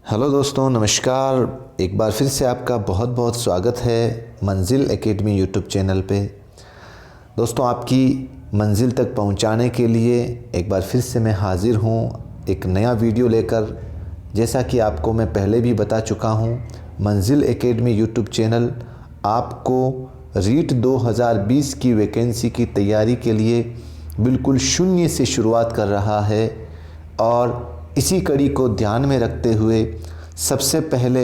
Hello दोस्तों, नमस्कार। एक बार फिर से आपका बहुत बहुत स्वागत है मंजिल एकेडमी यूट्यूब चैनल पे। दोस्तों, आपकी मंजिल तक पहुंचाने के लिए एक बार फिर से मैं हाज़िर हूं एक नया वीडियो लेकर। जैसा कि आपको मैं पहले भी बता चुका हूं, मंजिल एकेडमी यूट्यूब चैनल आपको रीट 2020 की वैकेंसी की तैयारी के लिए बिल्कुल शून्य से शुरुआत कर रहा है। और इसी कड़ी को ध्यान में रखते हुए सबसे पहले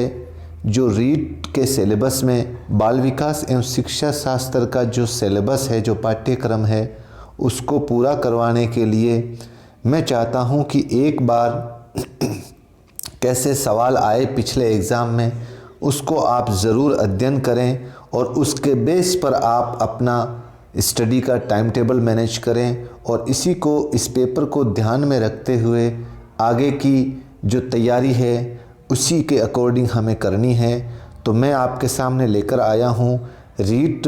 जो रीट के सिलेबस में बाल विकास एवं शिक्षा शास्त्र का जो सिलेबस है, जो पाठ्यक्रम है, उसको पूरा करवाने के लिए मैं चाहता हूं कि एक बार कैसे सवाल आए पिछले एग्ज़ाम में, उसको आप ज़रूर अध्ययन करें और उसके बेस पर आप अपना स्टडी का टाइम टेबल मैनेज करें। और इस पेपर को ध्यान में रखते हुए आगे की जो तैयारी है उसी के अकॉर्डिंग हमें करनी है। तो मैं आपके सामने लेकर आया हूँ रीट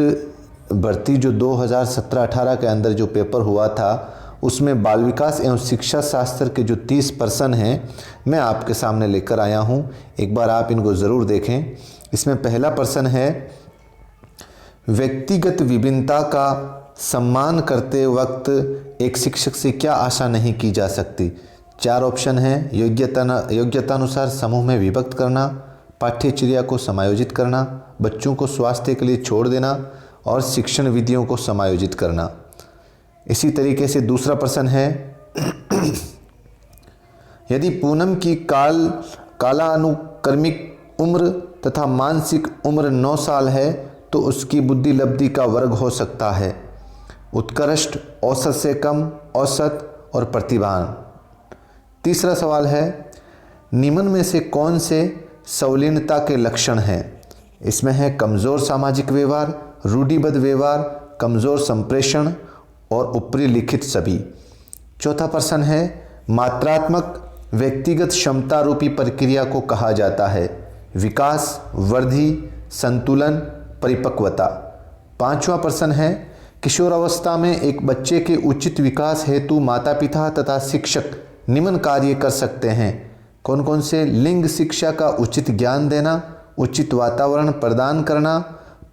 भर्ती जो 2017-18 के अंदर जो पेपर हुआ था, उसमें बाल विकास एवं शिक्षा शास्त्र के जो 30 प्रश्न हैं मैं आपके सामने लेकर आया हूँ। एक बार आप इनको ज़रूर देखें। इसमें पहला प्रश्न है, व्यक्तिगत विभिन्नता का सम्मान करते वक्त एक शिक्षक से क्या आशा नहीं की जा सकती। 4 ऑप्शन हैं। योग्यतानुसार समूह में विभक्त करना, पाठ्यचर्या को समायोजित करना, बच्चों को स्वास्थ्य के लिए छोड़ देना और शिक्षण विधियों को समायोजित करना। इसी तरीके से दूसरा प्रश्न है, यदि पूनम की कालानुक्रमिक उम्र तथा मानसिक उम्र 9 साल है तो उसकी बुद्धि लब्धि का वर्ग हो सकता है उत्कृष्ट, औसत से कम, औसत और प्रतिभान। तीसरा सवाल है, निम्न में से कौन से संलीनता के लक्षण हैं। इसमें है कमज़ोर सामाजिक व्यवहार, रूढ़िबद्ध व्यवहार, कमज़ोर संप्रेषण और ऊपरी लिखित सभी। चौथा प्रश्न है, मात्रात्मक व्यक्तिगत क्षमता रूपी प्रक्रिया को कहा जाता है विकास, वृद्धि, संतुलन, परिपक्वता। पांचवा प्रश्न है, किशोरावस्था में एक बच्चे के उचित विकास हेतु माता पिता तथा शिक्षक निम्न कार्य कर सकते हैं। कौन कौन से? लिंग शिक्षा का उचित ज्ञान देना, उचित वातावरण प्रदान करना,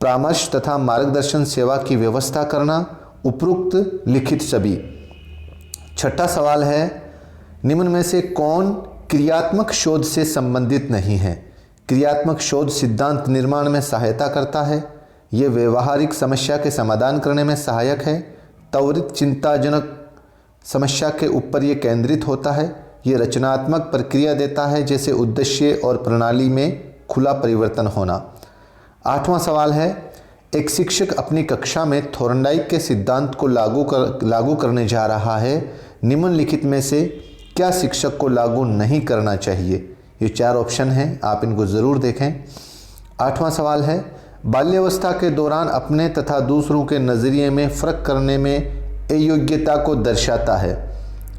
परामर्श तथा मार्गदर्शन सेवा की व्यवस्था करना, उपरोक्त लिखित सभी। छठा सवाल है, निम्न में से कौन क्रियात्मक शोध से संबंधित नहीं है। क्रियात्मक शोध सिद्धांत निर्माण में सहायता करता है, ये व्यवहारिक समस्या के समाधान करने में सहायक है, त्वरित चिंताजनक समस्या के ऊपर ये केंद्रित होता है, ये रचनात्मक प्रक्रिया देता है जैसे उद्देश्य और प्रणाली में खुला परिवर्तन होना। आठवां सवाल है, एक शिक्षक अपनी कक्षा में थॉर्नडाइक के सिद्धांत को लागू करने जा रहा है, निम्नलिखित में से क्या शिक्षक को लागू नहीं करना चाहिए। ये 4 ऑप्शन हैं, आप इनको ज़रूर देखें। आठवां सवाल है, बाल्यावस्था के दौरान अपने तथा दूसरों के नज़रिए में फ़र्क करने में अयोग्यता को दर्शाता है।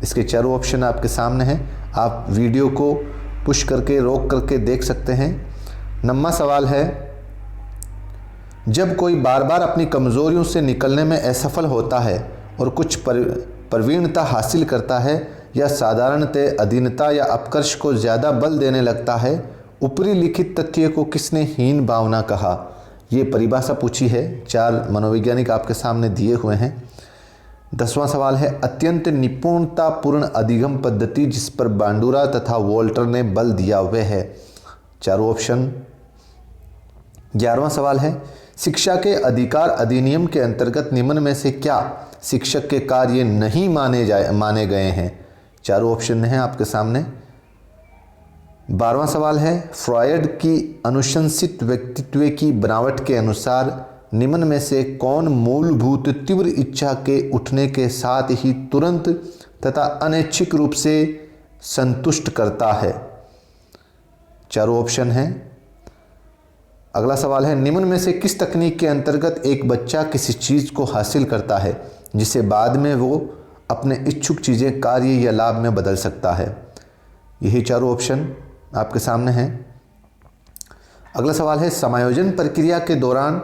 इसके 4 ऑप्शन आपके सामने हैं, आप वीडियो को पुश करके रोक करके देख सकते हैं। 9वां सवाल है, जब कोई बार बार अपनी कमज़ोरियों से निकलने में असफल होता है और कुछ प्रवीणता हासिल करता है या साधारणतः अधीनता या अपकर्ष को ज़्यादा बल देने लगता है, ऊपरी लिखित तथ्य को किसने हीन भावना कहा। ये परिभाषा पूछी है, 4 मनोवैज्ञानिक आपके सामने दिए हुए हैं। 10वां सवाल है, अत्यंत निपुणतापूर्ण अधिगम पद्धति जिस पर बांडुरा तथा वोल्टर ने बल दिया हुआ है। 4 ऑप्शन। 11वां सवाल है, शिक्षा के अधिकार अधिनियम के अंतर्गत निम्न में से क्या शिक्षक के कार्य नहीं माने गए हैं। 4 ऑप्शन हैं आपके सामने। 12वां सवाल है, फ्रॉयड की अनुशंसित व्यक्तित्व की बनावट के अनुसार निम्न में से कौन मूलभूत तीव्र इच्छा के उठने के साथ ही तुरंत तथा अनैच्छिक रूप से संतुष्ट करता है। 4 ऑप्शन हैं। अगला सवाल है, निम्न में से किस तकनीक के अंतर्गत एक बच्चा किसी चीज़ को हासिल करता है जिसे बाद में वो अपने इच्छुक चीज़ें कार्य या लाभ में बदल सकता है। यही 4 ऑप्शन आपके सामने हैं। अगला सवाल है, समायोजन प्रक्रिया के दौरान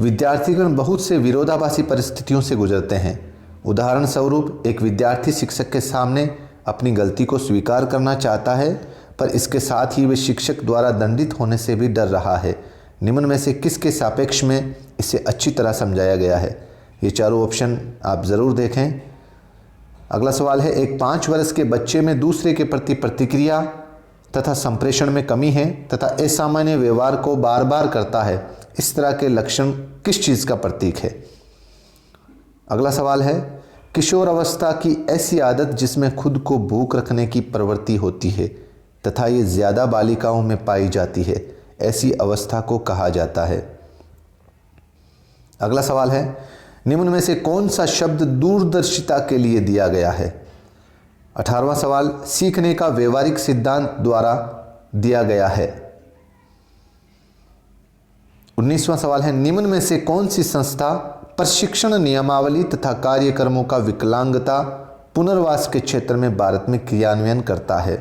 विद्यार्थीगण बहुत से विरोधाभासी परिस्थितियों से गुजरते हैं। उदाहरण स्वरूप, एक विद्यार्थी शिक्षक के सामने अपनी गलती को स्वीकार करना चाहता है पर इसके साथ ही वे शिक्षक द्वारा दंडित होने से भी डर रहा है। निम्न में से किसके सापेक्ष में इसे अच्छी तरह समझाया गया है? ये चारों ऑप्शन आप ज़रूर देखें। अगला सवाल है, एक 5 वर्ष के बच्चे में दूसरे के प्रति प्रतिक्रिया तथा संप्रेषण में कमी है तथा असामान्य व्यवहार को बार बार करता है। इस तरह के लक्षण किस चीज़ का प्रतीक है? अगला सवाल है, किशोर अवस्था की ऐसी आदत जिसमें खुद को भूख रखने की प्रवृत्ति होती है तथा ये ज़्यादा बालिकाओं में पाई जाती है, ऐसी अवस्था को कहा जाता है। अगला सवाल है, निम्न में से कौन सा शब्द दूरदर्शिता के लिए दिया गया है? 18वां सवाल, सीखने का व्यवहारिक सिद्धांत द्वारा दिया गया है। 19वां सवाल है, निम्न में से कौन सी संस्था प्रशिक्षण नियमावली तथा कार्यक्रमों का विकलांगता पुनर्वास के क्षेत्र में भारत में क्रियान्वयन करता है?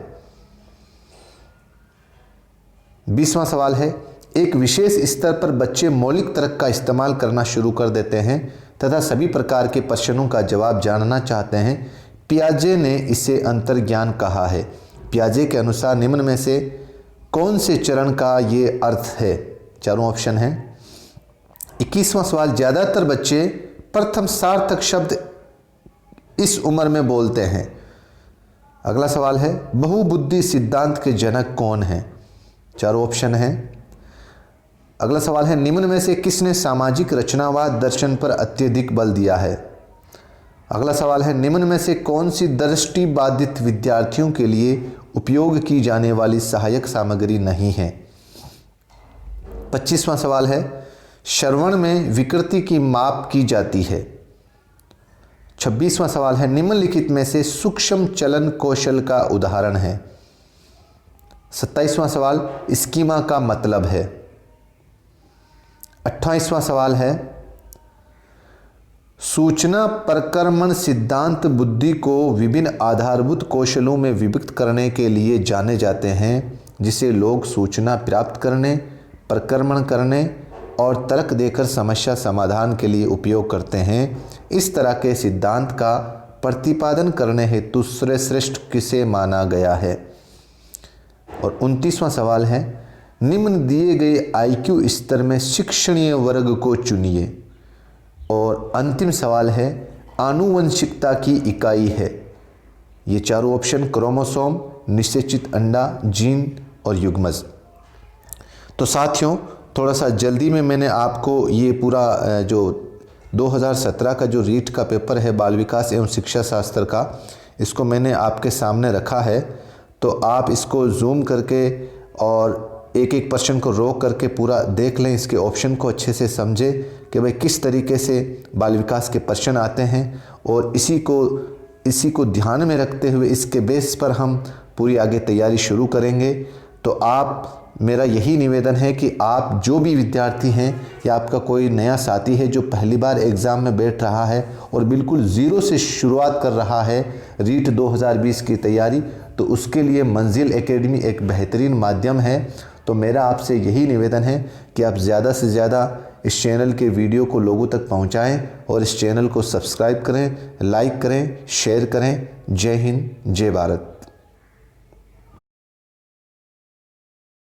20वां सवाल है, एक विशेष स्तर पर बच्चे मौलिक तर्क का इस्तेमाल करना शुरू कर देते हैं तथा सभी प्रकार के प्रश्नों का जवाब जानना चाहते हैं। पियाजे ने इसे अंतर्ज्ञान कहा है। पियाजे के अनुसार निम्न में से कौन से चरण का ये अर्थ है? चारों ऑप्शन हैं। 21वां सवाल, ज़्यादातर बच्चे प्रथम सार्थक शब्द इस उम्र में बोलते हैं। अगला सवाल है, बहुबुद्धि सिद्धांत के जनक कौन हैं? चारों ऑप्शन हैं। अगला सवाल है, निम्न में से किसने सामाजिक रचनावाद दर्शन पर अत्यधिक बल दिया है? अगला सवाल है, निम्न में से कौन सी दृष्टिबाधित विद्यार्थियों के लिए उपयोग की जाने वाली सहायक सामग्री नहीं है? 25वां सवाल है, श्रवण में विकृति की माप की जाती है। 26वां सवाल है, निम्नलिखित में से सूक्ष्म चलन कौशल का उदाहरण है। 27वां सवाल, स्कीमा का मतलब है। 28वां सवाल है, सूचना प्रक्रमण सिद्धांत बुद्धि को विभिन्न आधारभूत कौशलों में विभक्त करने के लिए जाने जाते हैं, जिसे लोग सूचना प्राप्त करने, प्रक्रमण करने और तर्क देकर समस्या समाधान के लिए उपयोग करते हैं। इस तरह के सिद्धांत का प्रतिपादन करने हेतु श्रेष्ठ किसे माना गया है? और 29वां सवाल है, निम्न दिए गए IQ स्तर में शिक्षणीय वर्ग को चुनिए। और अंतिम सवाल है, आनुवंशिकता की इकाई है। ये चारों ऑप्शन क्रोमोसोम, निषेचित अंडा, जीन और युग्मज। तो साथियों, थोड़ा सा जल्दी में मैंने आपको ये पूरा जो 2017 का जो रीट का पेपर है बाल विकास एवं शिक्षा शास्त्र का, इसको मैंने आपके सामने रखा है। तो आप इसको जूम करके और एक एक प्रश्न को रोक करके पूरा देख लें, इसके ऑप्शन को अच्छे से समझें कि भाई किस तरीके से बाल विकास के प्रश्न आते हैं, और इसी को ध्यान में रखते हुए इसके बेस पर हम पूरी आगे तैयारी शुरू करेंगे। तो आप, मेरा यही निवेदन है कि आप जो भी विद्यार्थी हैं या आपका कोई नया साथी है जो पहली बार एग्ज़ाम में बैठ रहा है और बिल्कुल ज़ीरो से शुरुआत कर रहा है रीट 2020 की तैयारी, तो उसके लिए मंजिल एकेडमी एक बेहतरीन माध्यम है। तो मेरा आपसे यही निवेदन है कि आप ज़्यादा से ज़्यादा इस चैनल के वीडियो को लोगों तक पहुंचाएं और इस चैनल को सब्सक्राइब करें, लाइक करें, शेयर करें। जय हिंद, जय भारत।